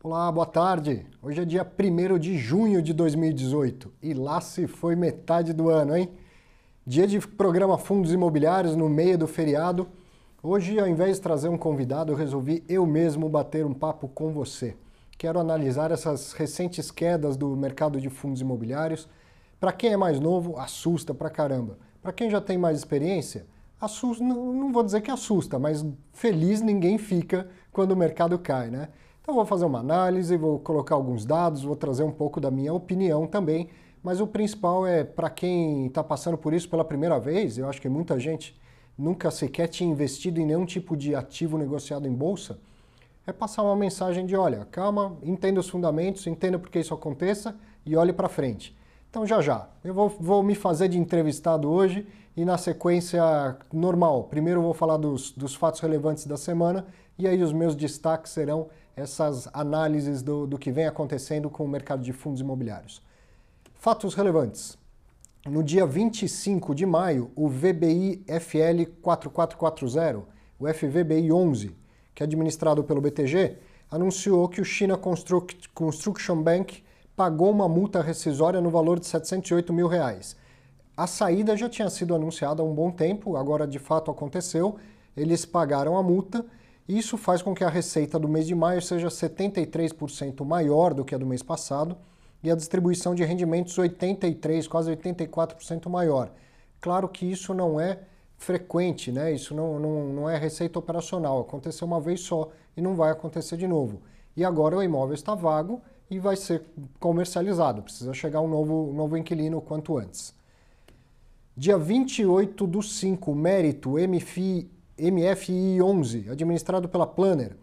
Olá, boa tarde. Hoje é dia 1º de junho de 2018 e lá se foi metade do ano, hein? Dia de programa Fundos Imobiliários no meio do feriado. Hoje, ao invés de trazer um convidado, eu resolvi eu mesmo bater um papo com você. Quero analisar essas recentes quedas do mercado de fundos imobiliários. Para quem é mais novo, assusta pra caramba. Para quem já tem mais experiência, assusta, não vou dizer que assusta, mas feliz ninguém fica quando o mercado cai, né? Então vou fazer uma análise, vou colocar alguns dados, vou trazer um pouco da minha opinião também, mas o principal é para quem está passando por isso pela primeira vez, eu acho que muita gente nunca sequer tinha investido em nenhum tipo de ativo negociado em bolsa, é passar uma mensagem de, olha, calma, entenda os fundamentos, entenda por que isso aconteça e olhe para frente. Então já, eu vou me fazer de entrevistado hoje e na sequência normal. Primeiro eu vou falar dos fatos relevantes da semana e aí os meus destaques serão essas análises do que vem acontecendo com o mercado de fundos imobiliários. Fatos relevantes. No dia 25 de maio, o VBI-FL 4440, o FVBI11, que é administrado pelo BTG, anunciou que o China Construction Bank pagou uma multa rescisória no valor de R$708 mil. A saída já tinha sido anunciada há um bom tempo, agora de fato aconteceu, eles pagaram a multa. Isso faz com que a receita do mês de maio seja 73% maior do que a do mês passado e a distribuição de rendimentos 83%, quase 84% maior. Claro que isso não é frequente, né? Isso não é receita operacional. Aconteceu uma vez só e não vai acontecer de novo. E agora o imóvel está vago e vai ser comercializado. Precisa chegar um novo inquilino o quanto antes. Dia 28/5, Mérito MFI11, administrado pela Planner,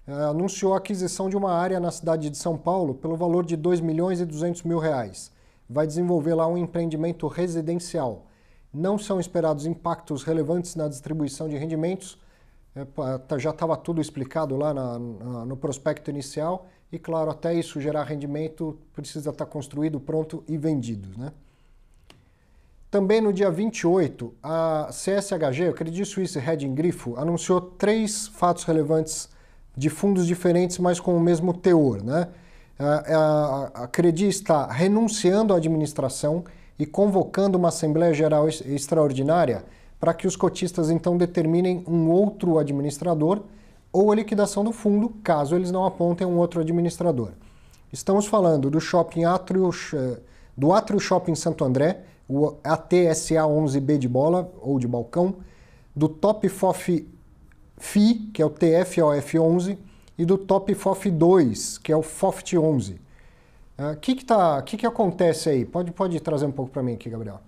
anunciou a aquisição de uma área na cidade de São Paulo pelo valor de R$2.200.000. Vai desenvolver lá um empreendimento residencial. Não são esperados impactos relevantes na distribuição de rendimentos, já estava tudo explicado lá no prospecto inicial e, claro, até isso gerar rendimento precisa estar construído, pronto e vendido, né? Também no dia 28, a CSHG, o Credit Suisse Hedging Grifo, anunciou 3 fatos relevantes de fundos diferentes, mas com o mesmo teor, né? A Credit está renunciando à administração e convocando uma Assembleia Geral Extraordinária para que os cotistas então determinem um outro administrador ou a liquidação do fundo, caso eles não apontem um outro administrador. Estamos falando do do Átrio Shopping Santo André, o ATSA 11B de bola ou de balcão, do Top FOF FI, que é o TFOF 11, e do Top FOF 2, que é o FOFT 11. O que acontece aí? Pode trazer um pouco para mim aqui, Gabriel.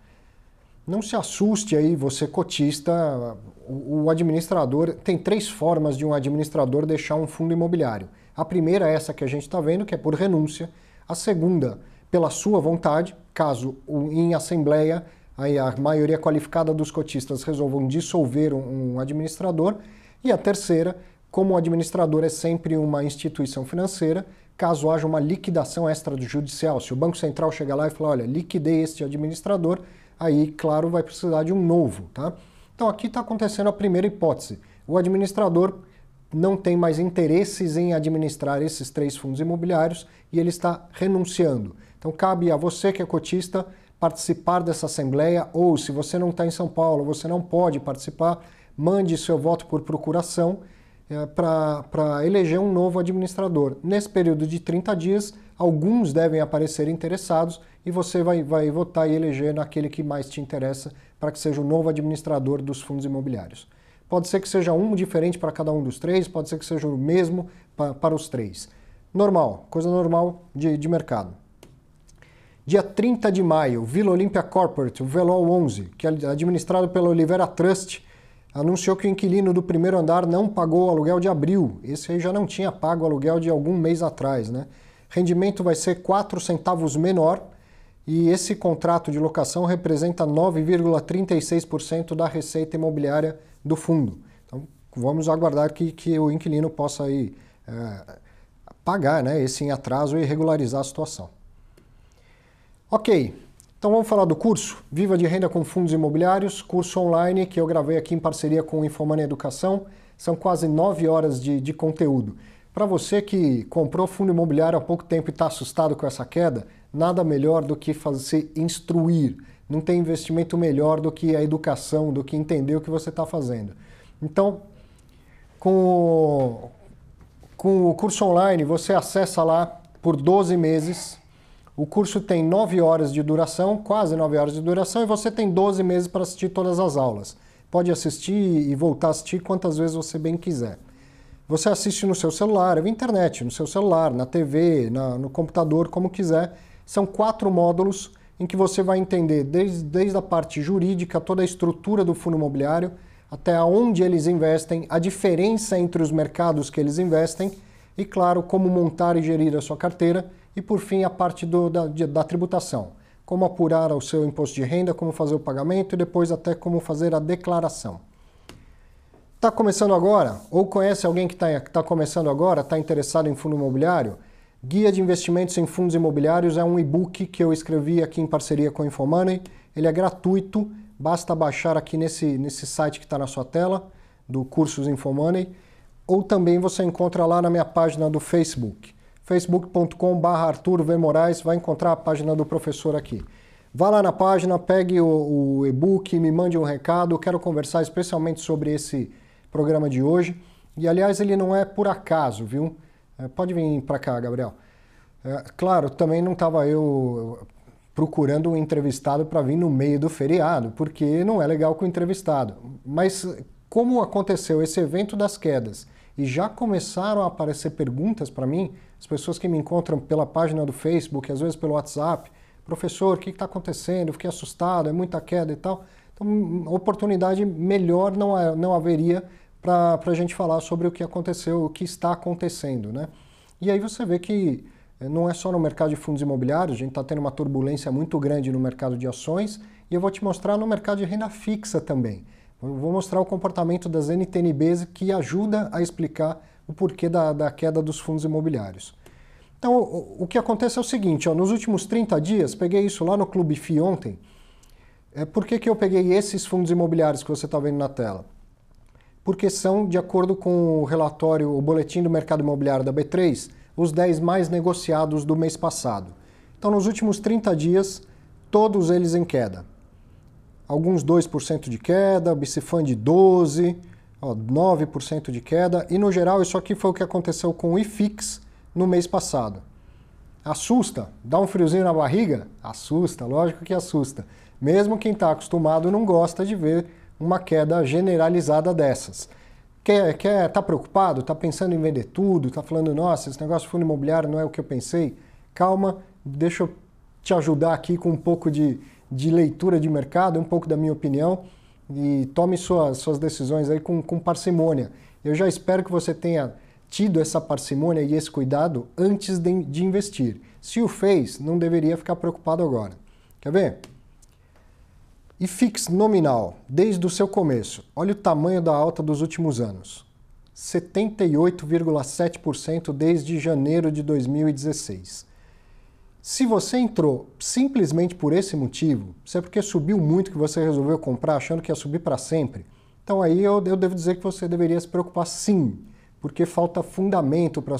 Não se assuste aí, você cotista, o administrador, tem 3 formas de um administrador deixar um fundo imobiliário. A primeira é essa que a gente está vendo, que é por renúncia. A segunda, pela sua vontade, caso em assembleia a maioria qualificada dos cotistas resolvam dissolver um administrador. E a terceira, como o administrador é sempre uma instituição financeira, caso haja uma liquidação extrajudicial, se o Banco Central chegar lá e falar, olha, liquidei este administrador, aí, claro, vai precisar de um novo, tá? Então aqui está acontecendo a primeira hipótese. O administrador não tem mais interesses em administrar esses 3 fundos imobiliários e ele está renunciando. Então cabe a você que é cotista participar dessa assembleia ou se você não está em São Paulo, você não pode participar, mande seu voto por procuração para eleger um novo administrador. Nesse período de 30 dias, alguns devem aparecer interessados e você vai votar e eleger naquele que mais te interessa para que seja o novo administrador dos fundos imobiliários. Pode ser que seja um diferente para cada um dos 3, pode ser que seja o mesmo para os 3. Normal, coisa normal de mercado. Dia 30 de maio, Vila Olímpia Corporate, o VELOL 11, que é administrado pela Olivera Trust, anunciou que o inquilino do primeiro andar não pagou o aluguel de abril. Esse aí já não tinha pago o aluguel de algum mês atrás, né? Rendimento vai ser 4 centavos menor e esse contrato de locação representa 9,36% da receita imobiliária do fundo. Então, vamos aguardar que o inquilino possa aí, pagar, né, esse em atraso e regularizar a situação. Ok, então vamos falar do curso Viva de Renda com Fundos Imobiliários, curso online que eu gravei aqui em parceria com o Infomoney Educação. São quase 9 horas de conteúdo. Para você que comprou fundo imobiliário há pouco tempo e está assustado com essa queda, nada melhor do que se instruir. Não tem investimento melhor do que a educação, do que entender o que você está fazendo. Então, com o curso online, você acessa lá por 12 meses. O curso tem 9 horas de duração, quase 9 horas de duração, e você tem 12 meses para assistir todas as aulas. Pode assistir e voltar a assistir quantas vezes você bem quiser. Você assiste no seu celular, via internet, no seu celular, na TV, no computador, como quiser. São 4 módulos em que você vai entender desde a parte jurídica, toda a estrutura do fundo imobiliário, até onde eles investem, a diferença entre os mercados que eles investem e, claro, como montar e gerir a sua carteira e, por fim, a parte da tributação. Como apurar o seu imposto de renda, como fazer o pagamento e depois até como fazer a declaração. Está começando agora? Ou conhece alguém que está começando agora, está interessado em fundo imobiliário? Guia de Investimentos em Fundos Imobiliários é um e-book que eu escrevi aqui em parceria com a Infomoney. Ele é gratuito, basta baixar aqui nesse site que está na sua tela, do Cursos Infomoney, ou também você encontra lá na minha página do Facebook, facebook.com/Arthur V. Moraes, vai encontrar a página do professor aqui. Vá lá na página, pegue o e-book, me mande um recado, eu quero conversar especialmente sobre esse programa de hoje. E, aliás, ele não é por acaso, viu? Pode vir para cá, Gabriel. Claro, também não estava eu procurando um entrevistado para vir no meio do feriado, porque não é legal com o entrevistado. Mas como aconteceu esse evento das quedas e já começaram a aparecer perguntas para mim, as pessoas que me encontram pela página do Facebook, às vezes pelo WhatsApp, professor, o que está acontecendo? Eu fiquei assustado, é muita queda e tal. Então, oportunidade melhor não haveria para a gente falar sobre o que aconteceu, o que está acontecendo, né? E aí você vê que não é só no mercado de fundos imobiliários, a gente está tendo uma turbulência muito grande no mercado de ações e eu vou te mostrar no mercado de renda fixa também. Eu vou mostrar o comportamento das NTN-Bs que ajuda a explicar o porquê da queda dos fundos imobiliários. Então, o que acontece é o seguinte, ó, nos últimos 30 dias, peguei isso lá no Clube FI ontem, por que eu peguei esses fundos imobiliários que você está vendo na tela? Porque são, de acordo com o relatório, o boletim do mercado imobiliário da B3, os 10 mais negociados do mês passado. Então, nos últimos 30 dias, todos eles em queda. Alguns 2% de queda, Bcfund 12%, 9% de queda. E, no geral, isso aqui foi o que aconteceu com o IFIX no mês passado. Assusta? Dá um friozinho na barriga? Assusta, lógico que assusta. Mesmo quem está acostumado não gosta de ver uma queda generalizada dessas. Tá preocupado? Tá pensando em vender tudo? Tá falando, nossa, esse negócio de fundo imobiliário não é o que eu pensei? Calma, deixa eu te ajudar aqui com um pouco de leitura de mercado, um pouco da minha opinião e tome suas decisões aí com parcimônia. Eu já espero que você tenha tido essa parcimônia e esse cuidado antes de investir. Se o fez, não deveria ficar preocupado agora. Quer ver? IFIX nominal, desde o seu começo, olha o tamanho da alta dos últimos anos. 78,7% desde janeiro de 2016. Se você entrou simplesmente por esse motivo, se é porque subiu muito que você resolveu comprar achando que ia subir para sempre, então aí eu devo dizer que você deveria se preocupar sim, porque falta fundamento para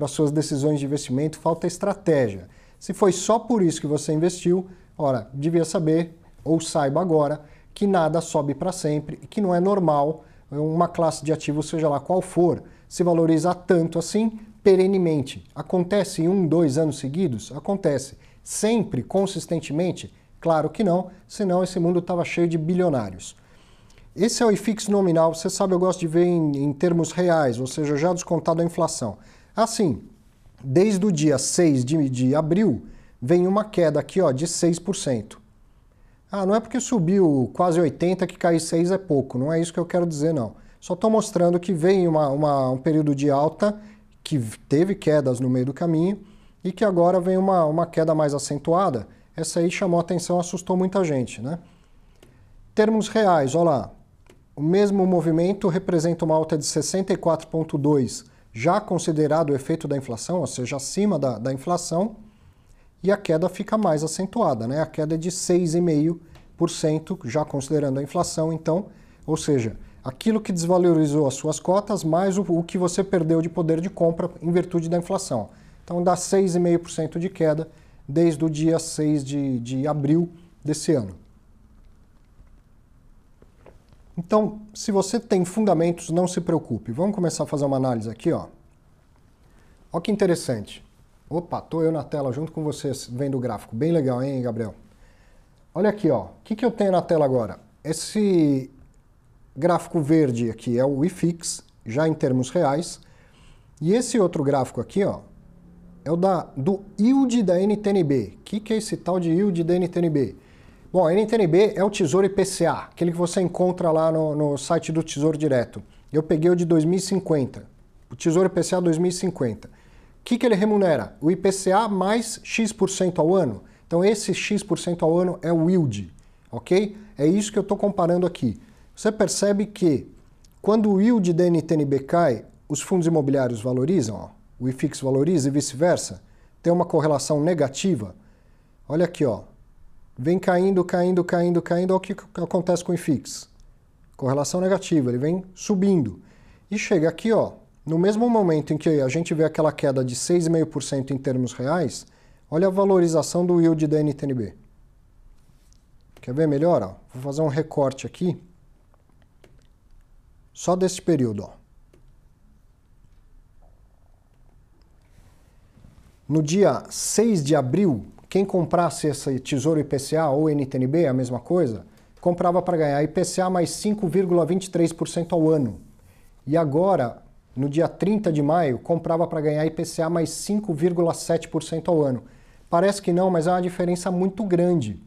suas decisões de investimento, falta estratégia. Se foi só por isso que você investiu, ora, devia saber ou saiba agora que nada sobe para sempre e que não é normal uma classe de ativos, seja lá qual for, se valorizar tanto assim perenemente. Acontece em 1, 2 anos seguidos? Acontece. Sempre, consistentemente? Claro que não, senão esse mundo estava cheio de bilionários. Esse é o IFIX nominal, você sabe, eu gosto de ver em termos reais, ou seja, já descontado a inflação. Assim, desde o dia 6 de abril, vem uma queda aqui ó, de 6%. Não é porque subiu quase 80 que cair 6 é pouco, não é isso que eu quero dizer, não. Só estou mostrando que vem um período de alta, que teve quedas no meio do caminho, e que agora vem uma queda mais acentuada. Essa aí chamou a atenção, assustou muita gente, né? Termos reais, olha lá. O mesmo movimento representa uma alta de 64,2, já considerado o efeito da inflação, ou seja, acima da inflação, e a queda fica mais acentuada, né? A queda é de 6,5%, já considerando a inflação, então, ou seja, aquilo que desvalorizou as suas cotas mais o que você perdeu de poder de compra em virtude da inflação. Então dá 6,5% de queda desde o dia 6 de abril desse ano. Então, se você tem fundamentos, não se preocupe. Vamos começar a fazer uma análise aqui, ó. Olha que interessante. Opa, tô eu na tela junto com vocês, vendo o gráfico. Bem legal, hein, Gabriel? Olha aqui, ó. O que eu tenho na tela agora? Esse gráfico verde aqui é o IFIX, já em termos reais. E esse outro gráfico aqui, ó, é o do yield da NTN-B. O que é esse tal de yield da NTN-B? Bom, a NTN-B é o Tesouro IPCA, aquele que você encontra lá no site do Tesouro Direto. Eu peguei o de 2050, o Tesouro IPCA 2050. O que ele remunera? O IPCA mais X% ao ano. Então esse X% ao ano é o yield, ok? É isso que eu estou comparando aqui. Você percebe que quando o yield da NTN-B cai, os fundos imobiliários valorizam, ó, o IFIX valoriza e vice-versa, tem uma correlação negativa. Olha aqui, ó. Vem caindo, caindo, caindo, caindo, olha o que acontece com o IFIX. Correlação negativa, ele vem subindo. E chega aqui, ó, no mesmo momento em que a gente vê aquela queda de 6,5% em termos reais, olha a valorização do yield da NTN-B. Quer ver melhor? Ó? Vou fazer um recorte aqui, só desse período, ó. No dia 6 de abril, quem comprasse esse Tesouro IPCA ou NTN-B, a mesma coisa, comprava para ganhar IPCA mais 5,23% ao ano. E agora, no dia 30 de maio, comprava para ganhar IPCA mais 5,7% ao ano. Parece que não, mas é uma diferença muito grande.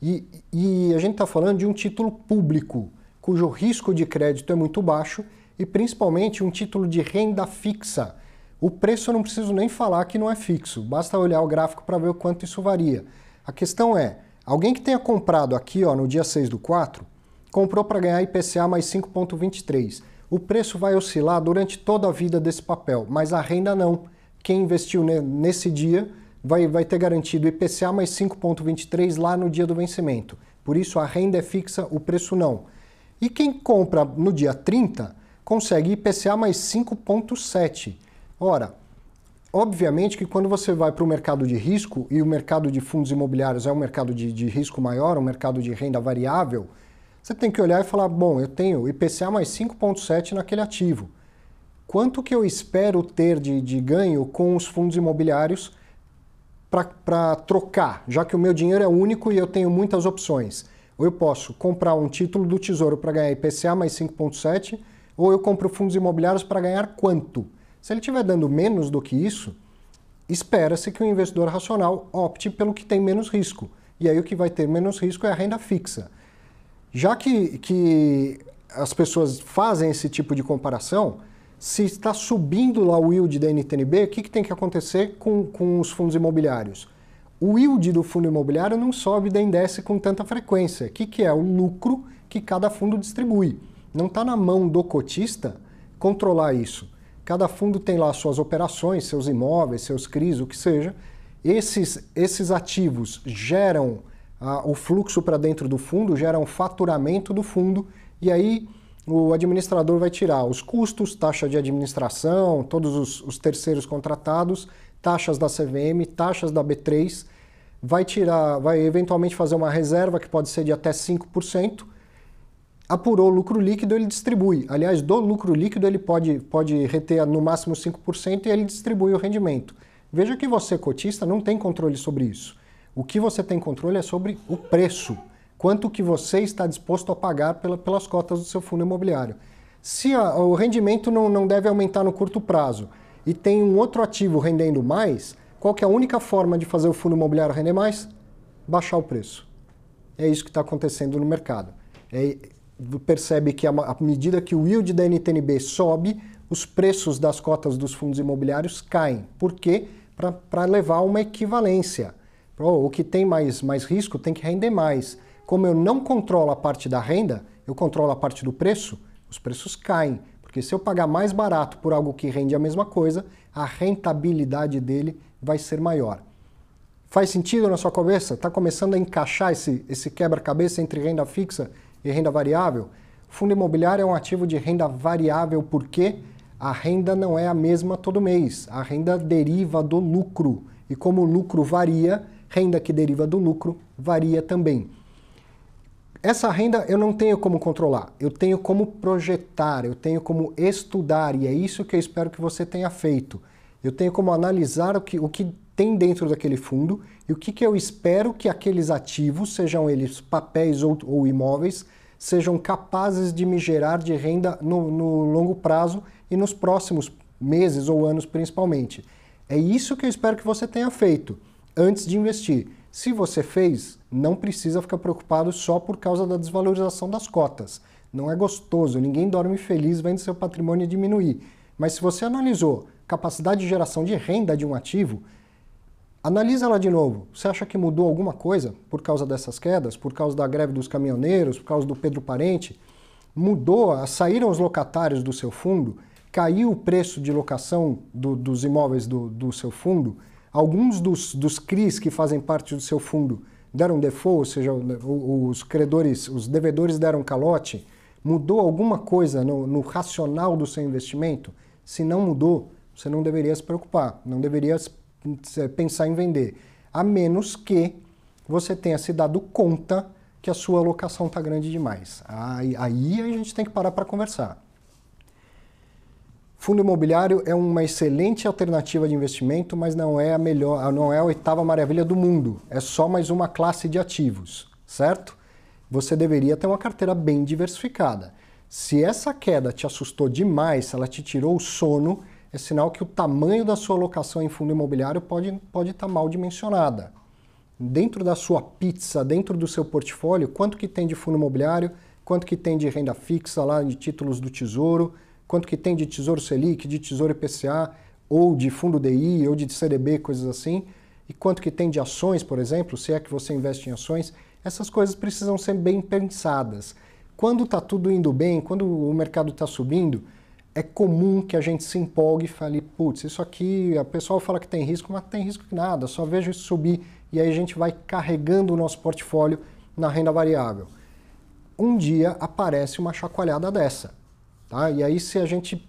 E a gente está falando de um título público, cujo risco de crédito é muito baixo e principalmente um título de renda fixa. O preço eu não preciso nem falar que não é fixo, basta olhar o gráfico para ver o quanto isso varia. A questão é, alguém que tenha comprado aqui, ó, no dia 6/4, comprou para ganhar IPCA mais 5,23. O preço vai oscilar durante toda a vida desse papel, mas a renda não. Quem investiu nesse dia vai ter garantido IPCA mais 5,23 lá no dia do vencimento. Por isso a renda é fixa, o preço não. E quem compra no dia 30 consegue IPCA mais 5,7. Ora, obviamente que quando você vai para o mercado de risco, e o mercado de fundos imobiliários é um mercado de risco maior, um mercado de renda variável, você tem que olhar e falar, bom, eu tenho IPCA mais 5,7 naquele ativo. Quanto que eu espero ter de ganho com os fundos imobiliários para trocar, já que o meu dinheiro é único e eu tenho muitas opções? Ou eu posso comprar um título do Tesouro para ganhar IPCA mais 5,7, ou eu compro fundos imobiliários para ganhar quanto? Se ele estiver dando menos do que isso, espera-se que o investidor racional opte pelo que tem menos risco. E aí o que vai ter menos risco é a renda fixa. Já que as pessoas fazem esse tipo de comparação, se está subindo lá o yield da NTN-B, o que tem que acontecer com os fundos imobiliários? O yield do fundo imobiliário não sobe nem desce com tanta frequência. O que é o lucro que cada fundo distribui? Não está na mão do cotista controlar isso. Cada fundo tem lá suas operações, seus imóveis, seus CRIs, o que seja. Esses ativos geram o fluxo para dentro do fundo, geram faturamento do fundo, e aí o administrador vai tirar os custos, taxa de administração, todos os terceiros contratados, taxas da CVM, taxas da B3, vai eventualmente fazer uma reserva que pode ser de até 5%, apurou o lucro líquido, ele distribui. Aliás, do lucro líquido ele pode reter no máximo 5% e ele distribui o rendimento. Veja que você, cotista, não tem controle sobre isso. O que você tem controle é sobre o preço. Quanto que você está disposto a pagar pelas cotas do seu fundo imobiliário. Se o rendimento não deve aumentar no curto prazo e tem um outro ativo rendendo mais, qual que é a única forma de fazer o fundo imobiliário render mais? Baixar o preço. É isso que está acontecendo no mercado. Percebe que à medida que o yield da NTN-B sobe, os preços das cotas dos fundos imobiliários caem. Por quê? Para levar a uma equivalência. O que tem mais risco tem que render mais. Como eu não controlo a parte da renda, eu controlo a parte do preço, os preços caem. Porque se eu pagar mais barato por algo que rende a mesma coisa, a rentabilidade dele vai ser maior. Faz sentido na sua cabeça? Está começando a encaixar esse quebra-cabeça entre renda fixa e renda variável? Fundo imobiliário é um ativo de renda variável porque a renda não é a mesma todo mês. A renda deriva do lucro. E como o lucro varia, renda que deriva do lucro varia também. Essa renda eu não tenho como controlar, eu tenho como projetar, eu tenho como estudar, e é isso que eu espero que você tenha feito. Eu tenho como analisar o que tem dentro daquele fundo e o que eu espero que aqueles ativos, sejam eles papéis ou imóveis, sejam capazes de me gerar de renda no longo prazo e nos próximos meses ou anos principalmente. É isso que eu espero que você tenha feito antes de investir. Se você fez, não precisa ficar preocupado só por causa da desvalorização das cotas. Não é gostoso, ninguém dorme feliz vendo seu patrimônio diminuir. Mas se você analisou capacidade de geração de renda de um ativo, analisa ela de novo. Você acha que mudou alguma coisa por causa dessas quedas? Por causa da greve dos caminhoneiros? Por causa do Pedro Parente? Mudou? Saíram os locatários do seu fundo? Caiu o preço de locação dos imóveis do seu fundo? Alguns dos CRIs que fazem parte do seu fundo deram default, ou seja, os credores, os devedores deram calote? Mudou alguma coisa no racional do seu investimento? Se não mudou, você não deveria se preocupar, não deveria pensar em vender, a menos que você tenha se dado conta que a sua alocação está grande demais. Aí a gente tem que parar para conversar. Fundo imobiliário é uma excelente alternativa de investimento, mas não é a melhor, não é a oitava maravilha do mundo. É só mais uma classe de ativos, certo? Você deveria ter uma carteira bem diversificada. Se essa queda te assustou demais, se ela te tirou o sono, é sinal que o tamanho da sua alocação em fundo imobiliário pode estar mal dimensionada. Dentro da sua pizza, dentro do seu portfólio, quanto que tem de fundo imobiliário, quanto que tem de renda fixa lá, de títulos do Tesouro, quanto que tem de Tesouro Selic, de Tesouro IPCA, ou de fundo DI, ou de CDB, coisas assim, e quanto que tem de ações, por exemplo, se é que você investe em ações, essas coisas precisam ser bem pensadas. Quando está tudo indo bem, quando o mercado está subindo, é comum que a gente se empolgue e fale, putz, isso aqui, a pessoa fala que tem risco, mas não tem risco que nada, só vejo isso subir, e aí a gente vai carregando o nosso portfólio na renda variável. Um dia aparece uma chacoalhada dessa. Tá? E aí, se a gente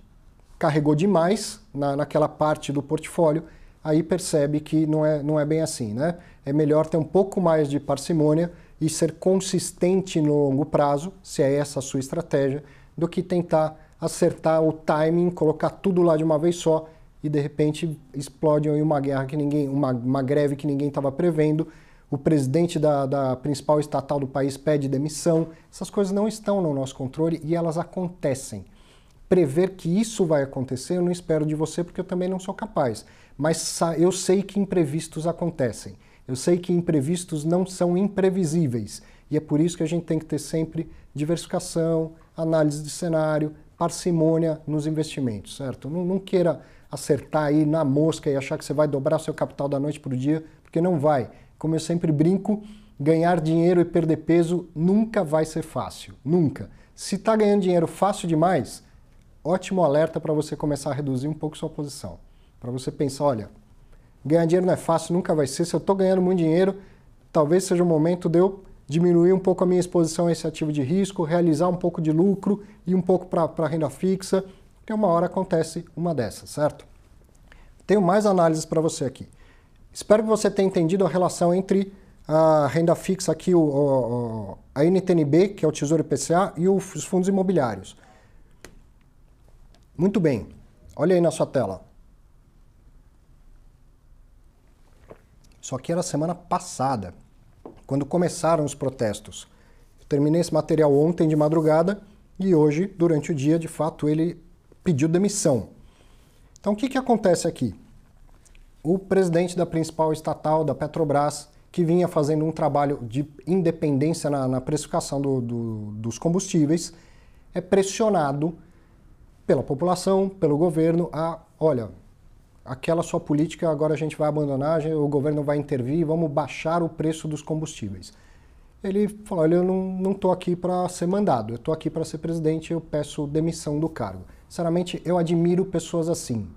carregou demais naquela parte do portfólio, aí percebe que não é bem assim, né? É melhor ter um pouco mais de parcimônia e ser consistente no longo prazo, se é essa a sua estratégia, do que tentar acertar o timing, colocar tudo lá de uma vez só e de repente explode aí uma guerra que uma greve que ninguém estava prevendo. O presidente da principal estatal do país pede demissão. Essas coisas não estão no nosso controle e elas acontecem. Prever que isso vai acontecer, eu não espero de você porque eu também não sou capaz. Mas eu sei que imprevistos acontecem. Eu sei que imprevistos não são imprevisíveis. E é por isso que a gente tem que ter sempre diversificação, análise de cenário, parcimônia nos investimentos, certo? Não queira acertar aí na mosca e achar que você vai dobrar seu capital da noite para o dia, porque não vai. Como eu sempre brinco, ganhar dinheiro e perder peso nunca vai ser fácil, nunca. Se está ganhando dinheiro fácil demais, ótimo alerta para você começar a reduzir um pouco sua posição. Para você pensar, olha, ganhar dinheiro não é fácil, nunca vai ser. Se eu estou ganhando muito dinheiro, talvez seja o momento de eu diminuir um pouco a minha exposição a esse ativo de risco, realizar um pouco de lucro e um pouco para renda fixa, porque uma hora acontece uma dessas, certo? Tenho mais análises para você aqui. Espero que você tenha entendido a relação entre a renda fixa aqui, a NTNB, que é o Tesouro IPCA, e os fundos imobiliários. Muito bem. Olha aí na sua tela. Isso aqui era semana passada, quando começaram os protestos. Eu terminei esse material ontem de madrugada e hoje, durante o dia, de fato, ele pediu demissão. Então, o que acontece aqui? O presidente da principal estatal, da Petrobras, que vinha fazendo um trabalho de independência na precificação dos combustíveis, é pressionado pela população, pelo governo, olha, aquela sua política agora a gente vai abandonar, o governo vai intervir, vamos baixar o preço dos combustíveis. Ele falou, olha, eu não estou aqui para ser mandado, eu estou aqui para ser presidente, eu peço demissão do cargo. Sinceramente, eu admiro pessoas assim,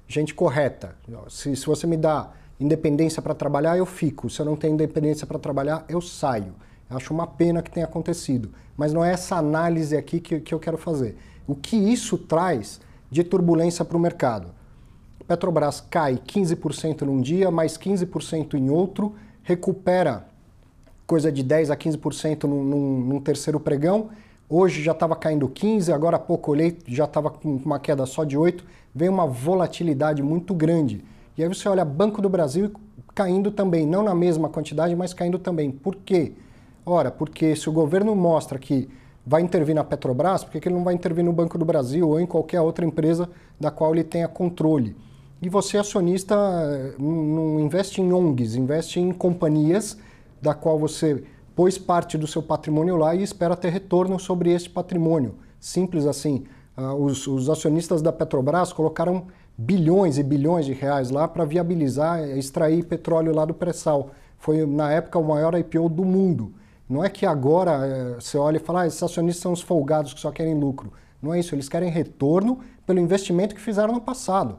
gente correta. Se você me dá independência para trabalhar, eu fico. Se eu não tenho independência para trabalhar, eu saio. Acho uma pena que tenha acontecido, mas não é essa análise aqui que eu quero fazer. O que isso traz de turbulência para o mercado? Petrobras cai 15% num dia, mais 15% em outro, recupera coisa de 10 a 15% num terceiro pregão. Hoje já estava caindo 15%, agora há pouco olhei, já estava com uma queda só de 8%, vem uma volatilidade muito grande. E aí você olha Banco do Brasil caindo também, não na mesma quantidade, mas caindo também. Por quê? Ora, porque se o governo mostra que vai intervir na Petrobras, por que ele não vai intervir no Banco do Brasil ou em qualquer outra empresa da qual ele tenha controle? E você, acionista, não investe em ONGs, investe em companhias da qual você pôs parte do seu patrimônio lá e espera ter retorno sobre esse patrimônio. Simples assim. Os acionistas da Petrobras colocaram bilhões e bilhões de reais lá para viabilizar, extrair petróleo lá do pré-sal. Foi, na época, o maior IPO do mundo. Não é que agora você olha e fala, esses acionistas são os folgados que só querem lucro. Não é isso, eles querem retorno pelo investimento que fizeram no passado,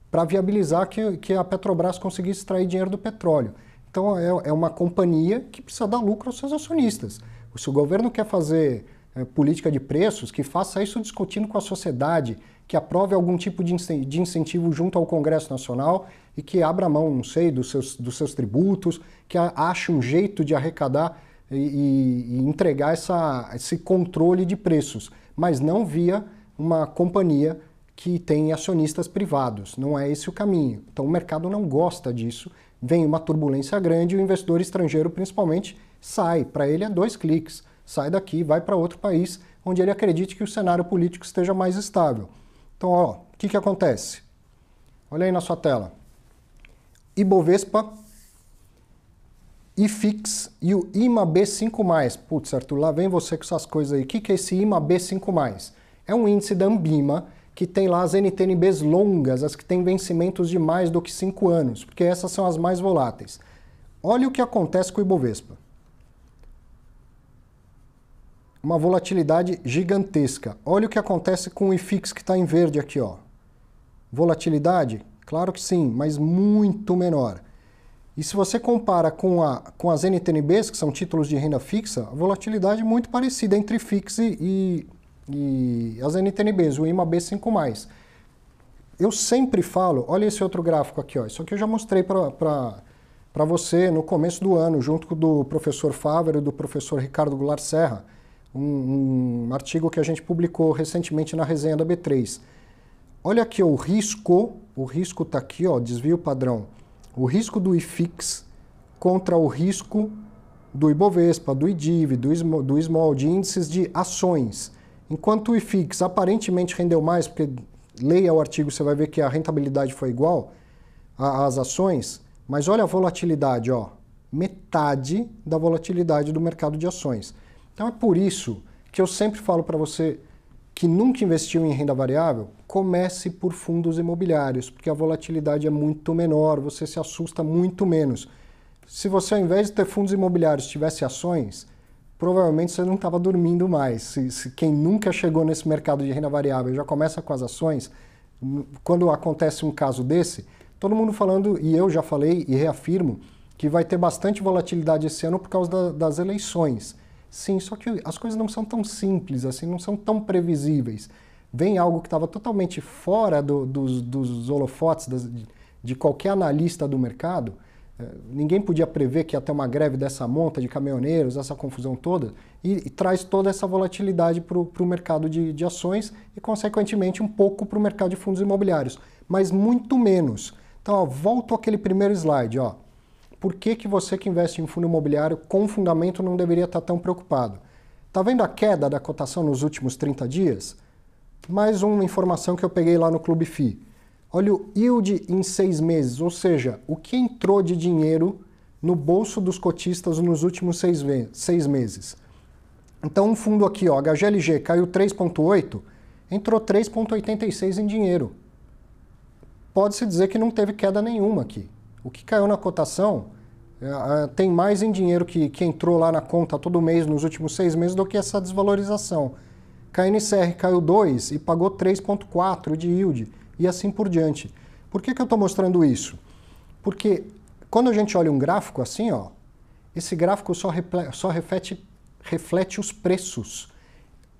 para viabilizar que a Petrobras conseguisse extrair dinheiro do petróleo. Então é uma companhia que precisa dar lucro aos seus acionistas. Se o governo quer fazer política de preços, que faça isso discutindo com a sociedade, que aprove algum tipo de incentivo junto ao Congresso Nacional e que abra mão, não sei, dos seus tributos, que ache um jeito de arrecadar e entregar esse controle de preços, mas não via uma companhia que tem acionistas privados. Não é esse o caminho. Então o mercado não gosta disso, vem uma turbulência grande e o investidor estrangeiro, principalmente, sai. Para ele é 2 cliques. Sai daqui, vai para outro país onde ele acredite que o cenário político esteja mais estável. Então, ó, o que acontece? Olha aí na sua tela. Ibovespa, IFIX e o IMAB5+. Putz, Arthur, lá vem você com essas coisas aí. O que é esse IMAB5+? É um índice da Ambima que tem lá as NTNBs longas, as que têm vencimentos de mais do que 5 anos, porque essas são as mais voláteis. Olha o que acontece com o Ibovespa. Uma volatilidade gigantesca. Olha o que acontece com o IFIX que está em verde aqui, ó. Volatilidade? Claro que sim, mas muito menor. E se você compara com as NTNBs, que são títulos de renda fixa, a volatilidade é muito parecida entre IFIX e as NTNBs, o IMAB5+. Eu sempre falo, olha esse outro gráfico aqui, ó. Isso aqui eu já mostrei para você no começo do ano, junto com o do professor Fávero e do professor Ricardo Goulart Serra, um artigo que a gente publicou recentemente na resenha da B3. Olha aqui, ó, o risco está aqui, ó, desvio padrão. O risco do IFIX contra o risco do Ibovespa, do IDIV, do Small, de índices de ações. Enquanto o IFIX aparentemente rendeu mais, porque leia o artigo, você vai ver que a rentabilidade foi igual às ações, mas olha a volatilidade, ó, metade da volatilidade do mercado de ações. Então é por isso que eu sempre falo para você que nunca investiu em renda variável, comece por fundos imobiliários, porque a volatilidade é muito menor, você se assusta muito menos. Se você, ao invés de ter fundos imobiliários, tivesse ações, provavelmente você não estava dormindo mais. Se quem nunca chegou nesse mercado de renda variável já começa com as ações, quando acontece um caso desse, todo mundo falando, e eu já falei e reafirmo, que vai ter bastante volatilidade esse ano por causa das eleições. Sim, só que as coisas não são tão simples assim, não são tão previsíveis. Vem algo que estava totalmente fora dos holofotes de qualquer analista do mercado. Ninguém podia prever que ia ter uma greve dessa monta de caminhoneiros, essa confusão toda, e traz toda essa volatilidade para o mercado de ações e, consequentemente, um pouco para o mercado de fundos imobiliários, mas muito menos. Então, ó, volto àquele primeiro slide, ó. Por que você que investe em fundo imobiliário com fundamento não deveria estar tão preocupado? Está vendo a queda da cotação nos últimos 30 dias? Mais uma informação que eu peguei lá no Clube FI. Olha o yield em 6 meses, ou seja, o que entrou de dinheiro no bolso dos cotistas nos últimos 6 meses. Então um fundo aqui, ó, HGLG, caiu 3,8, entrou 3,86 em dinheiro. Pode-se dizer que não teve queda nenhuma aqui. O que caiu na cotação tem mais em dinheiro que entrou lá na conta todo mês nos últimos 6 meses do que essa desvalorização. KNCR caiu 2 e pagou 3,4 de yield e assim por diante. Por que eu estou mostrando isso? Porque quando a gente olha um gráfico assim, ó, esse gráfico só reflete os preços.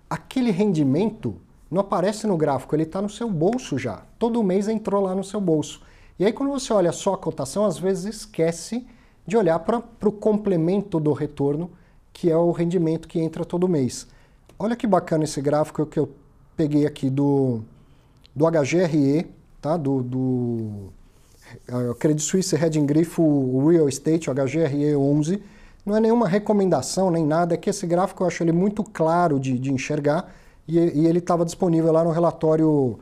Aquele rendimento não aparece no gráfico, ele está no seu bolso já. Todo mês entrou lá no seu bolso. E aí quando você olha só a cotação, às vezes esquece de olhar para o complemento do retorno, que é o rendimento que entra todo mês. Olha que bacana esse gráfico que eu peguei aqui do HGRE, tá? do Credit Suisse Hedging Grifo Real Estate, o HGRE 11. Não é nenhuma recomendação nem nada, é que esse gráfico eu acho ele muito claro de enxergar e ele estava disponível lá no relatório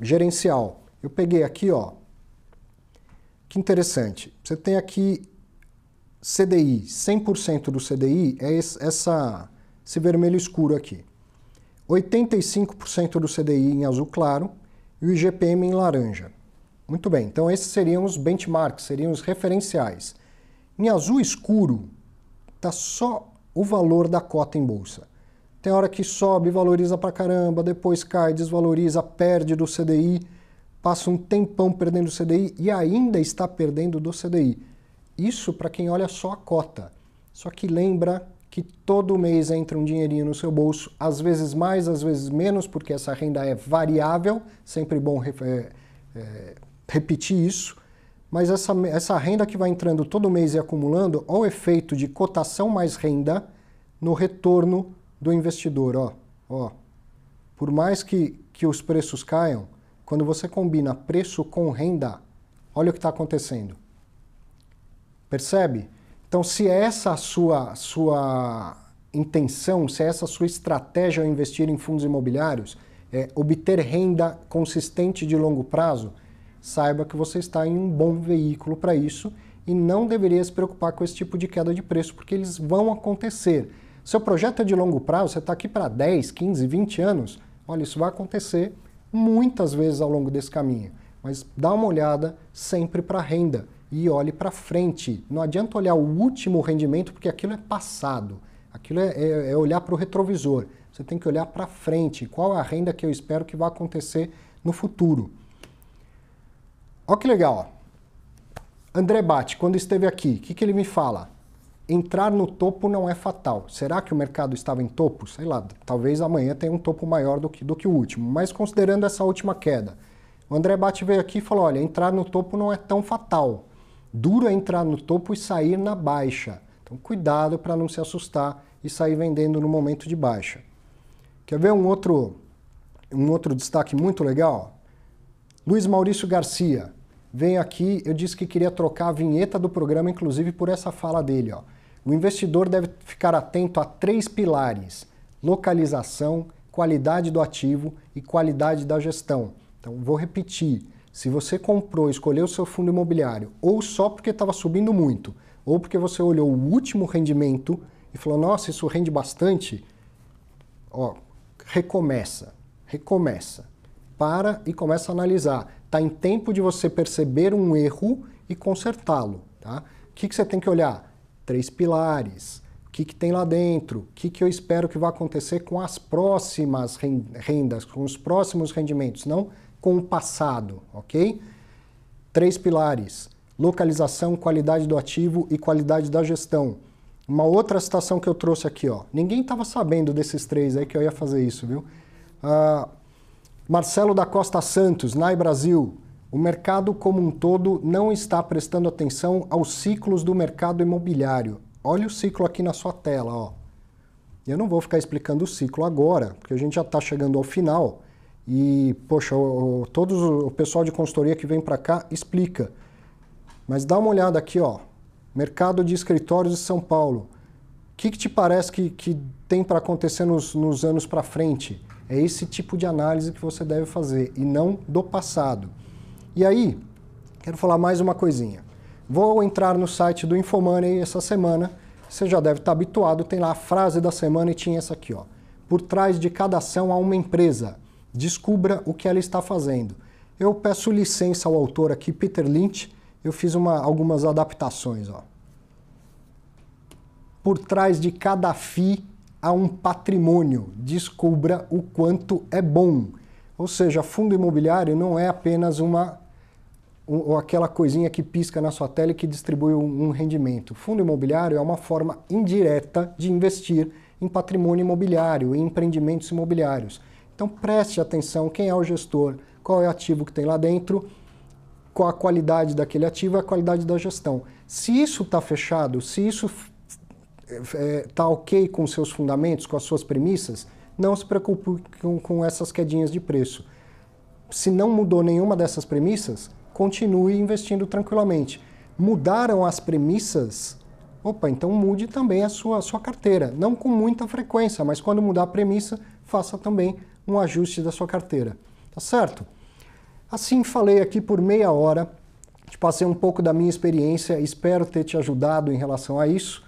gerencial. Eu peguei aqui, ó, que interessante, você tem aqui CDI, 100% do CDI é esse vermelho escuro aqui. 85% do CDI em azul claro e o IGPM em laranja. Muito bem, então esses seriam os benchmarks, seriam os referenciais. Em azul escuro, está só o valor da cota em bolsa. Tem hora que sobe, valoriza pra caramba, depois cai, desvaloriza, perde do CDI, passa um tempão perdendo do CDI e ainda está perdendo do CDI. Isso para quem olha só a cota. Só que lembra que todo mês entra um dinheirinho no seu bolso, às vezes mais, às vezes menos, porque essa renda é variável, sempre bom repetir isso. Mas essa renda que vai entrando todo mês e acumulando, olha o efeito de cotação mais renda no retorno do investidor. Ó. Por mais que os preços caiam, quando você combina preço com renda, olha o que está acontecendo. Percebe? Então, se é essa a sua intenção, se é essa a sua estratégia ao investir em fundos imobiliários, obter renda consistente de longo prazo, saiba que você está em um bom veículo para isso e não deveria se preocupar com esse tipo de queda de preço, porque eles vão acontecer. Seu projeto é de longo prazo, você está aqui para 10, 15, 20 anos, olha, isso vai acontecer muitas vezes ao longo desse caminho. Mas dá uma olhada sempre para a renda e olhe para frente. Não adianta olhar o último rendimento, porque aquilo é passado. Aquilo é olhar para o retrovisor. Você tem que olhar para frente. Qual é a renda que eu espero que vai acontecer no futuro? Olha que legal. André Batti, quando esteve aqui, o que ele me fala? Entrar no topo não é fatal. Será que o mercado estava em topo? Sei lá, talvez amanhã tenha um topo maior do que o último. Mas considerando essa última queda, o André Batti veio aqui e falou, olha, entrar no topo não é tão fatal. Duro é entrar no topo e sair na baixa. Então cuidado para não se assustar e sair vendendo no momento de baixa. Quer ver um outro destaque muito legal? Luiz Maurício Garcia vem aqui, eu disse que queria trocar a vinheta do programa, inclusive por essa fala dele. Ó. O investidor deve ficar atento a 3 pilares: localização, qualidade do ativo e qualidade da gestão. Então, vou repetir. Se você comprou, escolheu o seu fundo imobiliário, ou só porque estava subindo muito, ou porque você olhou o último rendimento e falou, nossa, isso rende bastante, ó, recomeça. Para e começa a analisar. Está em tempo de você perceber um erro e consertá-lo. Tá? O que você tem que olhar? 3 pilares. O que tem lá dentro? O que eu espero que vai acontecer com as próximas rendas, com os próximos rendimentos, não com o passado, ok? 3 pilares: localização, qualidade do ativo e qualidade da gestão. Uma outra citação que eu trouxe aqui, ó. Ninguém estava sabendo desses 3 aí que eu ia fazer isso, viu? Marcelo da Costa Santos, NAI Brasil. O mercado como um todo não está prestando atenção aos ciclos do mercado imobiliário. Olha o ciclo aqui na sua tela, ó. Eu não vou ficar explicando o ciclo agora, porque a gente já está chegando ao final. E, poxa, o pessoal de consultoria que vem para cá explica. Mas dá uma olhada aqui, ó. Mercado de escritórios de São Paulo. O que te parece que tem para acontecer nos anos para frente? É esse tipo de análise que você deve fazer, e não do passado. E aí, quero falar mais uma coisinha. Vou entrar no site do Infomoney essa semana. Você já deve estar habituado, tem lá a frase da semana e tinha essa aqui, ó. Por trás de cada ação há uma empresa. Descubra o que ela está fazendo. Eu peço licença ao autor aqui, Peter Lynch. Eu fiz algumas adaptações, ó. Por trás de cada FII há um patrimônio. Descubra o quanto é bom. Ou seja, fundo imobiliário não é apenas ou aquela coisinha que pisca na sua tela e que distribui um rendimento. Fundo imobiliário é uma forma indireta de investir em patrimônio imobiliário, em empreendimentos imobiliários. Então preste atenção quem é o gestor, qual é o ativo que tem lá dentro, qual a qualidade daquele ativo e a qualidade da gestão. Se isso está fechado, se isso está ok com os seus fundamentos, com as suas premissas, não se preocupe com essas quedinhas de preço. Se não mudou nenhuma dessas premissas, continue investindo tranquilamente. Mudaram as premissas? Opa, então mude também a sua carteira. Não com muita frequência, mas quando mudar a premissa, faça também um ajuste da sua carteira. Tá certo? Assim falei aqui por meia hora, te passei um pouco da minha experiência, espero ter te ajudado em relação a isso.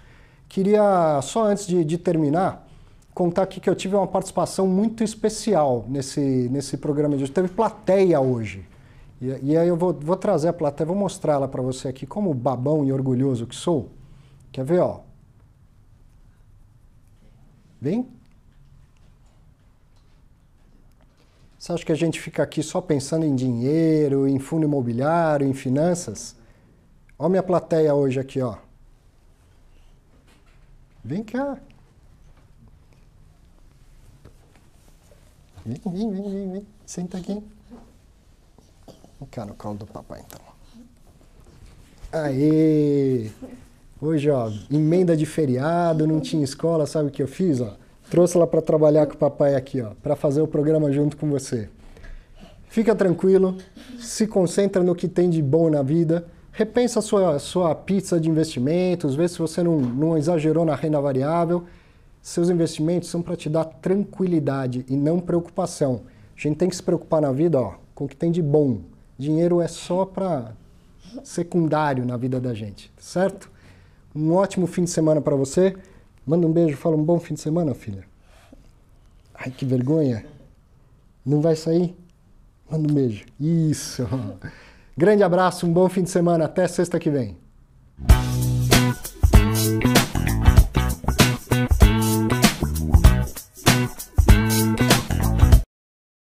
Queria, só antes de terminar, contar aqui que eu tive uma participação muito especial nesse programa de hoje. Teve plateia hoje. E aí eu vou trazer a plateia, vou mostrar ela para você aqui, como babão e orgulhoso que sou. Quer ver, ó? Vem? Você acha que a gente fica aqui só pensando em dinheiro, em fundo imobiliário, em finanças? Olha a minha plateia hoje aqui, ó. Vem cá. Vem. Senta aqui. Vem cá no colo do papai, então. Aê! Hoje, ó, emenda de feriado, não tinha escola, sabe o que eu fiz, ó? Trouxe ela para trabalhar com o papai aqui, ó, para fazer o programa junto com você. Fica tranquilo, se concentra no que tem de bom na vida, repensa a sua pizza de investimentos, vê se você não exagerou na renda variável. Seus investimentos são para te dar tranquilidade e não preocupação. A gente tem que se preocupar na vida, ó, com o que tem de bom. Dinheiro é só para secundário na vida da gente, certo? Um ótimo fim de semana para você. Manda um beijo, fala um bom fim de semana, filha. Ai, que vergonha. Não vai sair? Manda um beijo. Isso. Grande abraço, um bom fim de semana. Até sexta que vem.